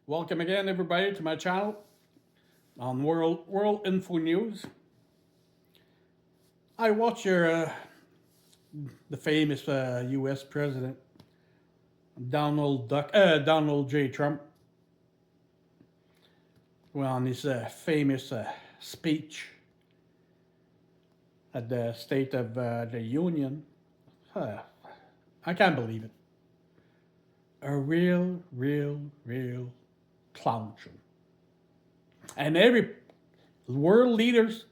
Welcome again, everybody, to my channel on World Info News. I watch the famous U.S. President Donald J. Trump on his famous speech at the State of the Union. Uh, I can't believe it. A real clown show. And every world leaders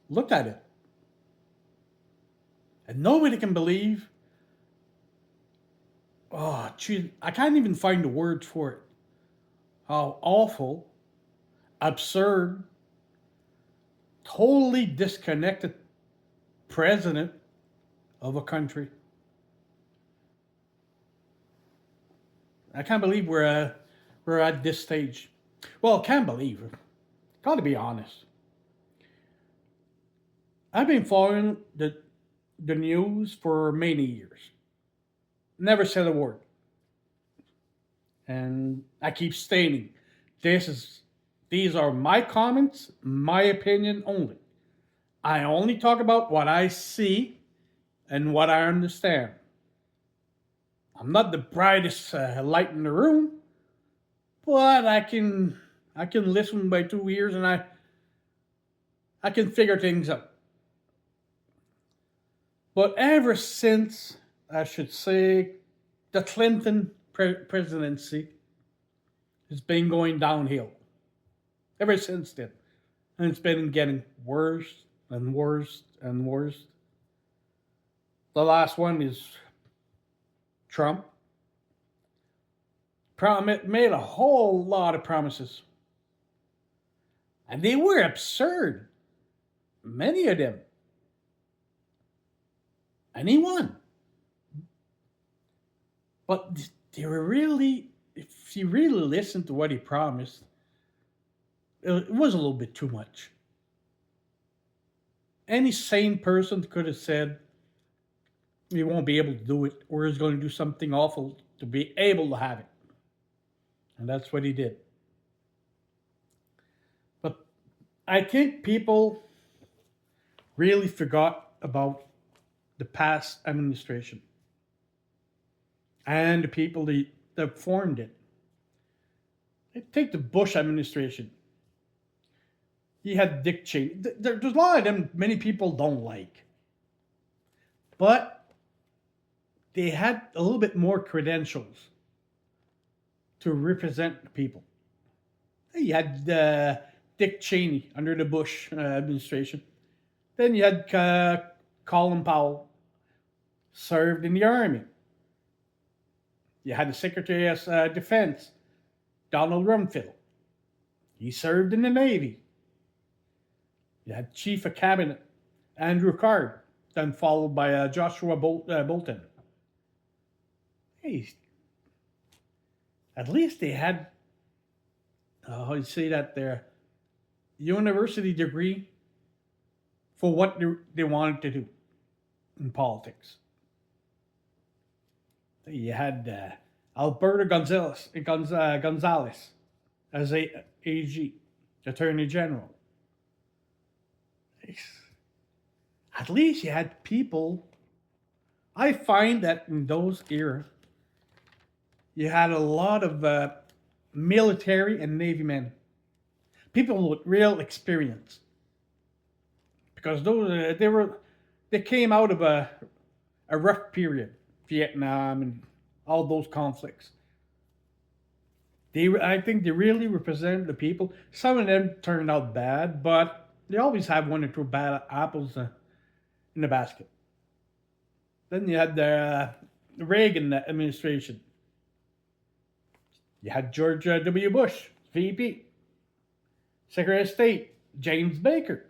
looked at it. And nobody can believe. Oh, geez, I can't even find the words for it. How awful, absurd, totally disconnected president of a country. I can't believe we're at this stage. Well, can't believe it. Got to be honest. I've been following the news for many years. Never said a word. And I keep stating, these are my comments, my opinion only. I only talk about what I see and what I understand. I'm not the brightest light in the room, but I can listen by 2 ears and I can figure things out. But ever since, I should say, the Clinton presidency has been going downhill. Ever since then. And it's been getting worse and worse and worse. The last one is Trump. Made a whole lot of promises. And they were absurd. Many of them. And he won. But they were really, if you really listen to what he promised, it was a little bit too much. Any sane person could have said, he won't be able to do it, or he's going to do something awful to be able to have it. And that's what he did. But I think people really forgot about the past administration and the people that formed it. Take the Bush administration. You had Dick Cheney. There's a lot of them many people don't like. But they had a little bit more credentials to represent the people. You had Dick Cheney under the Bush administration. Then you had Colin Powell, served in the Army. You had the Secretary of Defense, Donald Rumsfeld. He served in the Navy. You had Chief of Cabinet, Andrew Card, then followed by Joshua Bolton. Hey, at least they had, how do you say that, their university degree for what they wanted to do in politics. You had Alberto Gonzalez as AG, Attorney General. At least you had people. I find that in those eras, you had a lot of military and Navy men, people with real experience, because those they came out of a rough period, Vietnam and all those conflicts. I think they really represent the people. Some of them turned out bad, but they always have one or two bad apples in the basket. Then you had the Reagan administration. You had George W. Bush, VP. Secretary of State, James Baker.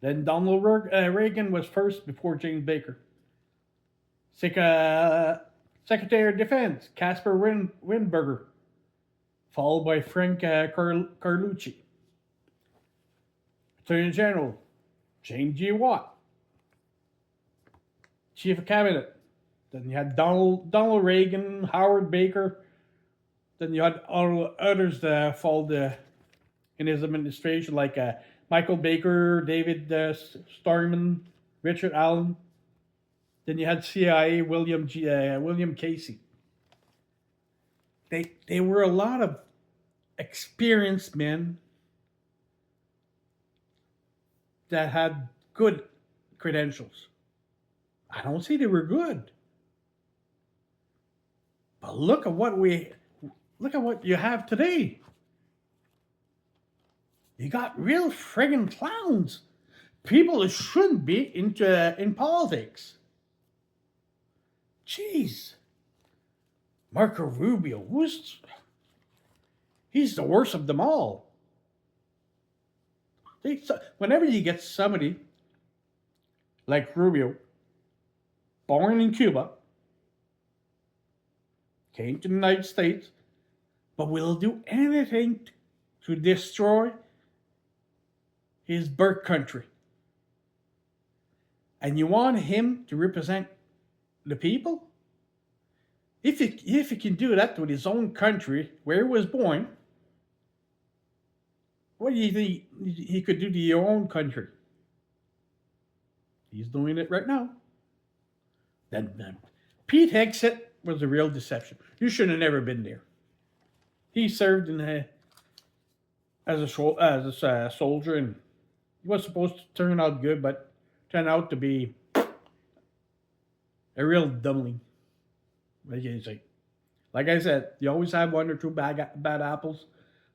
Then Donald Reagan was first before James Baker. Secretary of Defense, Caspar Weinberger. Followed by Frank Carlucci. Attorney General, James G. Watt. Chief of Cabinet. Then you had Donald Reagan, Howard Baker. Then you had all others that followed in his administration, like Michael Baker, David Starman, Richard Allen. Then you had CIA William Casey. They were a lot of experienced men that had good credentials. I don't say they were good, but look at what you have today. You got real friggin' clowns. People that shouldn't be in politics. Jeez. Marco Rubio, he's the worst of them all. Whenever you get somebody like Rubio, born in Cuba, came to the United States, but will do anything to destroy his birth country. And you want him to represent the people? If he can do that with his own country, where he was born, what do you think he could do to your own country? He's doing it right now. Then Pete Hegseth was a real deception. You should have never been there. He served as a soldier, and he was supposed to turn out good, but turned out to be a real dumbling. Like I said, you always have one or two bad apples.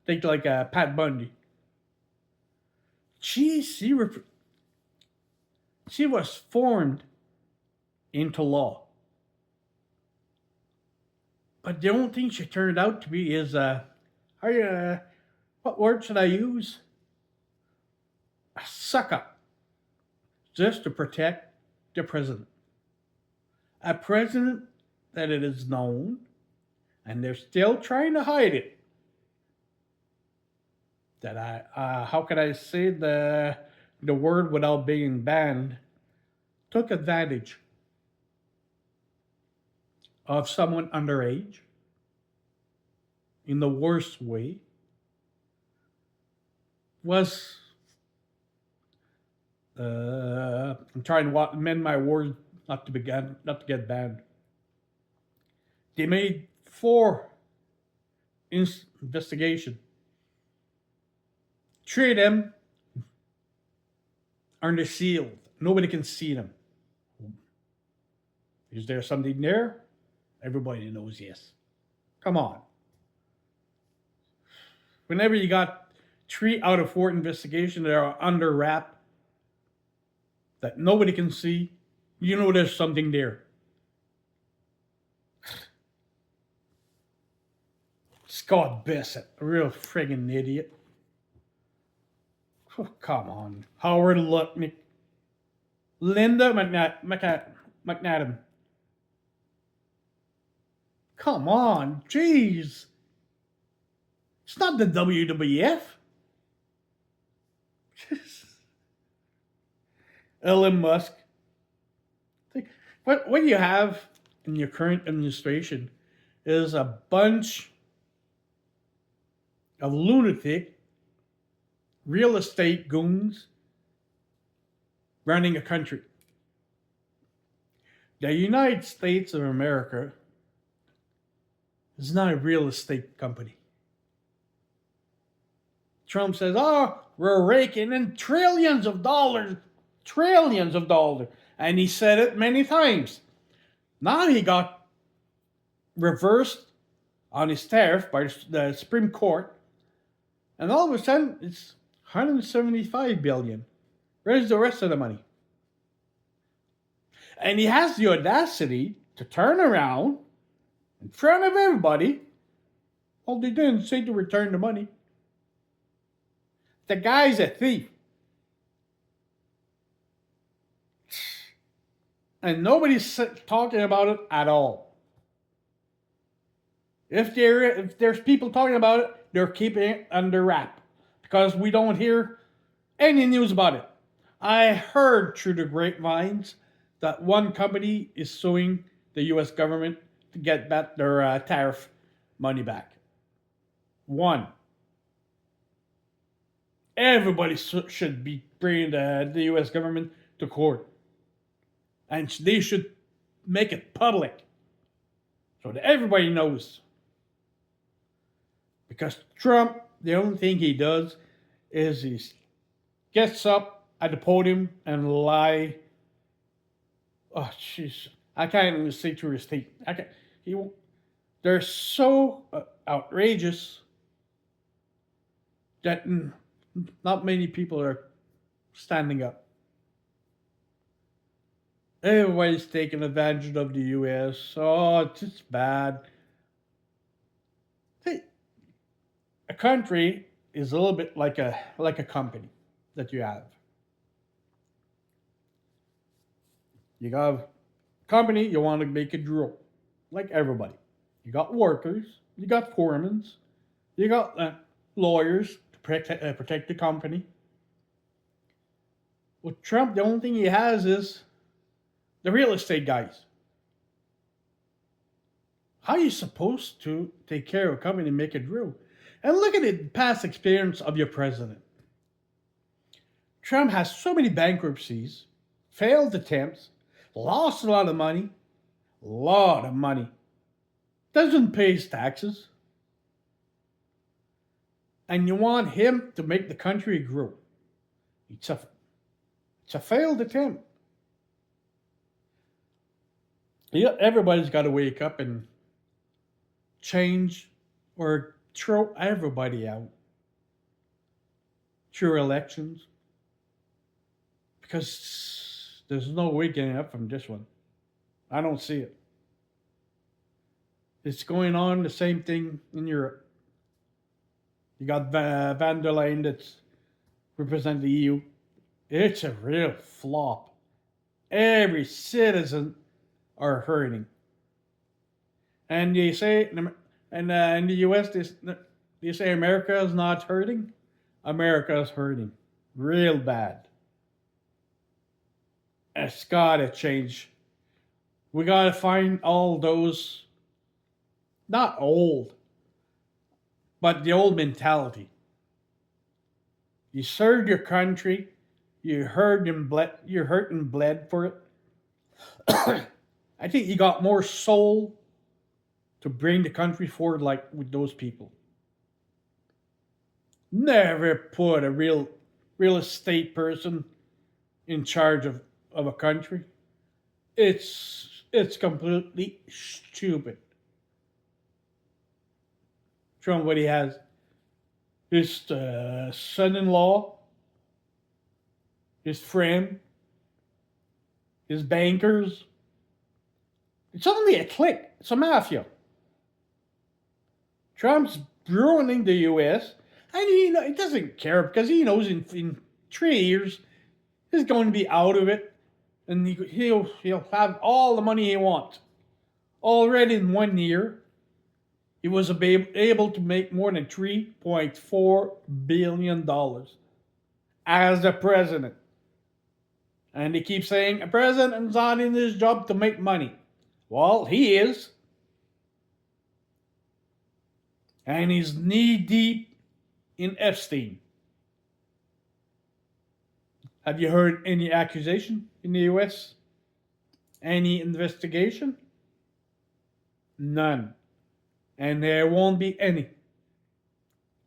Think like Pat Bundy. She was formed into law, but the only thing she turned out to be is what word should I use? A suck up, just to protect the president. A president that it is known, and they're still trying to hide it, that how can I say the word without being banned, took advantage of someone underage in the worst way, was I'm trying to amend my words not to get banned. They made 4 investigations. 3 of them are under sealed. Nobody can see them. Is there something there? Everybody knows yes. Come on. Whenever you got 3 out of 4 investigations that are under wrap, that nobody can see, you know there's something there. Scott Bassett, a real friggin' idiot. Oh, come on. Howard Lutnick. Linda McNadam. Come on, jeez. It's not the WWF. Elon Musk. What you have in your current administration is a bunch of lunatic real estate goons running a country. The United States of America is not a real estate company. Trump says, oh, we're raking in trillions of dollars. And he said it many times. Now he got reversed on his tariff by the Supreme Court. And all of a sudden, it's 175 billion. Where's the rest of the money? And he has the audacity to turn around in front of everybody. Well, they didn't say to return the money. The guy's a thief. And nobody's talking about it at all. If there's people talking about it, they're keeping it under wrap because we don't hear any news about it. I heard through the grapevines that one company is suing the U.S. government to get back their tariff money back. One, everybody should be bringing the U.S. government to court, and they should make it public so that everybody knows. Because Trump, the only thing he does is he gets up at the podium and lie. Oh, jeez, I can't even say through his teeth. I can't. He, they're so outrageous that not many people are standing up. Everybody's taking advantage of the U.S. Oh, it's just bad. Hey, a country is a little bit like a company that you have. You got a company, you want to make it grow, like everybody. You got workers, you got foremen, you got lawyers to protect the company. With Trump, the only thing he has is the real estate guys. How are you supposed to take care of a company and make it grow? And look at the past experience of your president. Trump has so many bankruptcies, failed attempts, lost a lot of money, doesn't pay his taxes, and you want him to make the country grow. It's a failed attempt. Yeah, everybody's got to wake up and change or throw everybody out through elections because there's no way getting up from this one. I don't see it. It's going on the same thing in Europe. You got Van der Leyen that's represent the EU. It's a real flop. Every citizen are hurting. And you say, and in the US, you say America is not hurting? America is hurting. Real bad. It's gotta change. We gotta find all those, not old, but the old mentality. You served your country, you hurt and bled for it. I think you got more soul to bring the country forward like with those people. Never put a real estate person in charge of a country. It's completely stupid. Trump, what he has, his son-in-law, his friend, his bankers. It's only a clique. It's a mafia. Trump's ruining the U.S. and he doesn't care because he knows in 3 years he's going to be out of it, and he'll have all the money he wants. Already in 1 year, he was able to make more than $3.4 billion as a president. And he keeps saying, a president's not in his job to make money. Well, he is. And he's knee deep in Epstein. Have you heard any accusation in the U.S.? Any investigation? None. And there won't be any.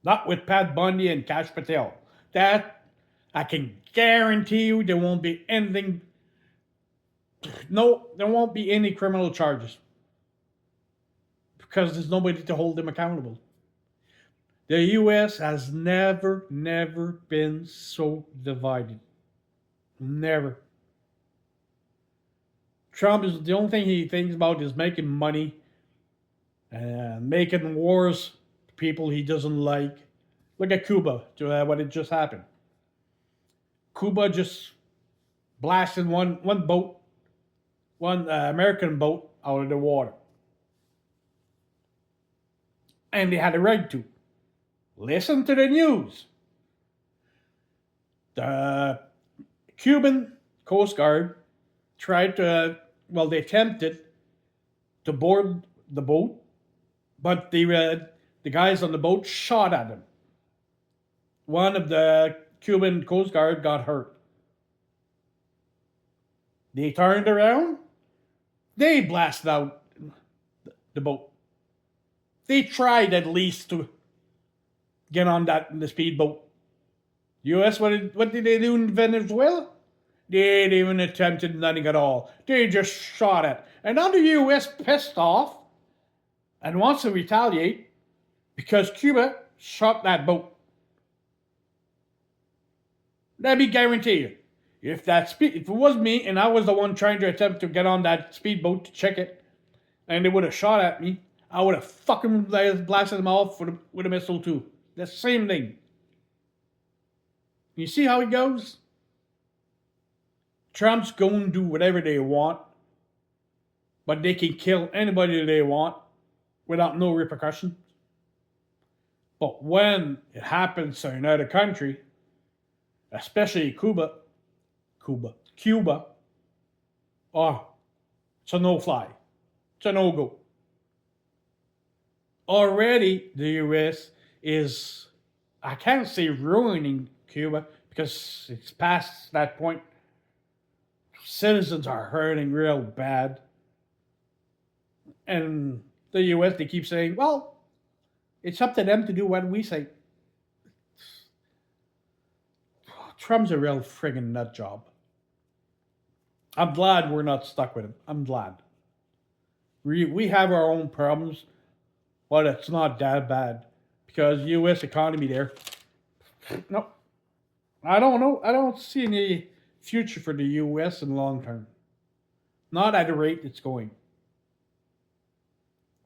Not with Pat Bundy and Kash Patel. That, I can guarantee you there won't be anything. No, there won't be any criminal charges. Because there's nobody to hold them accountable. The U.S. has never been so divided. Never. Trump is the only thing he thinks about is making money, making wars to people he doesn't like. Look at Cuba, what had just happened. Cuba just blasted one boat, one American boat out of the water. And they had a right to. Listen to the news. The Cuban Coast Guard tried to, they attempted to board the boat, but the the guys on the boat shot at him. One of the Cuban Coast Guard got hurt. They turned around. They blasted out the boat. They tried at least to get on the speedboat. U.S. What did they do in Venezuela? They didn't even attempted nothing at all. They just shot it. And now the U.S. pissed off and wants to retaliate because Cuba shot that boat. Let me guarantee you, if it was me and I was the one trying to attempt to get on that speedboat to check it, and they would have shot at me, I would have fucking blasted them off with a missile too. The same thing. You see how it goes? Trump's going to do whatever they want, but they can kill anybody they want without no repercussions. But when it happens to another country, especially Cuba, oh, it's a no-fly. It's a no-go. Already, the U.S. is, I can't say ruining Cuba because it's past that point. Citizens are hurting real bad. And the U.S., they keep saying, well, it's up to them to do what we say. Trump's a real friggin' nut job. I'm glad we're not stuck with him. I'm glad. We have our own problems, but it's not that bad. Because U.S. economy there, no. I don't know. I don't see any future for the U.S. in the long term. Not at the rate it's going.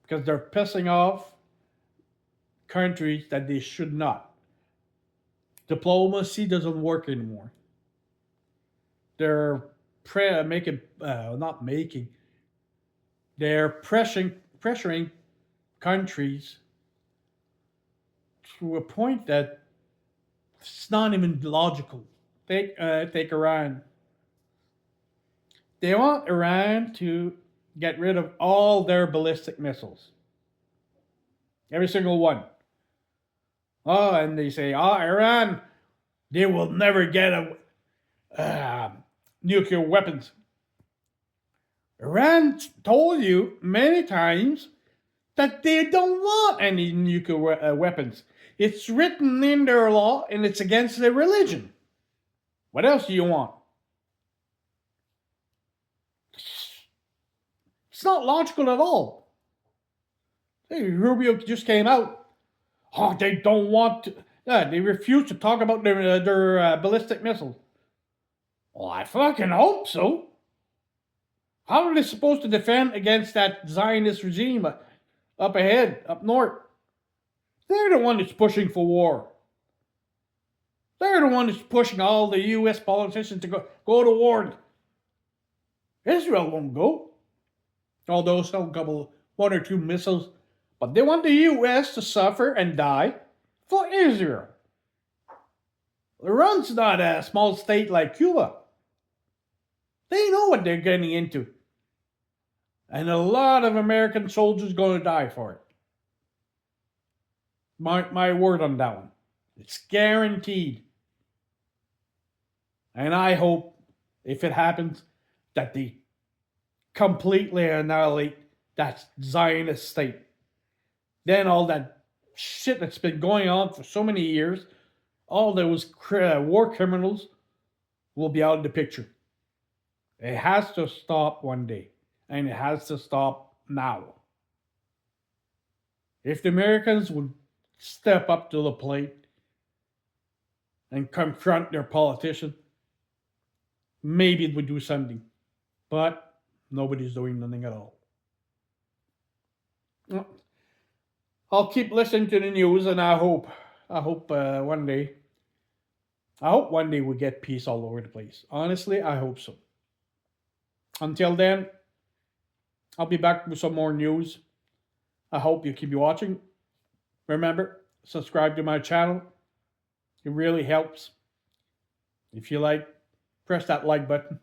Because they're pissing off countries that they should not. Diplomacy doesn't work anymore. They're pressuring countries to a point that it's not even logical. Take Iran. They want Iran to get rid of all their ballistic missiles. Every single one. Oh, and they say, Iran, they will never get nuclear weapons. Iran told you many times that they don't want any nuclear weapons. It's written in their law and it's against their religion. What else do you want? It's not logical at all. Hey, Rubio just came out. Oh, they don't want to. They refuse to talk about their ballistic missiles. Well, I fucking hope so. How are they supposed to defend against that Zionist regime up ahead, up north? They're the one that's pushing for war. They're the one that's pushing all the U.S. politicians to go to war. Israel won't go. Although one or two missiles. But they want the U.S. to suffer and die for Israel. Iran's not a small state like Cuba. They know what they're getting into. And a lot of American soldiers going to die for it. My word on that one. It's guaranteed. And I hope, if it happens, that they completely annihilate that Zionist state. Then all that shit that's been going on for so many years, all those war criminals will be out of the picture. It has to stop one day. And it has to stop now. If the Americans would step up to the plate and confront their politician, maybe it would do something. But nobody's doing nothing at all. I'll keep listening to the news, and I hope one day we get peace all over the place. Honestly, I hope so. Until then, I'll be back with some more news. I hope you keep watching. Remember, subscribe to my channel. It really helps. If you like, press that like button.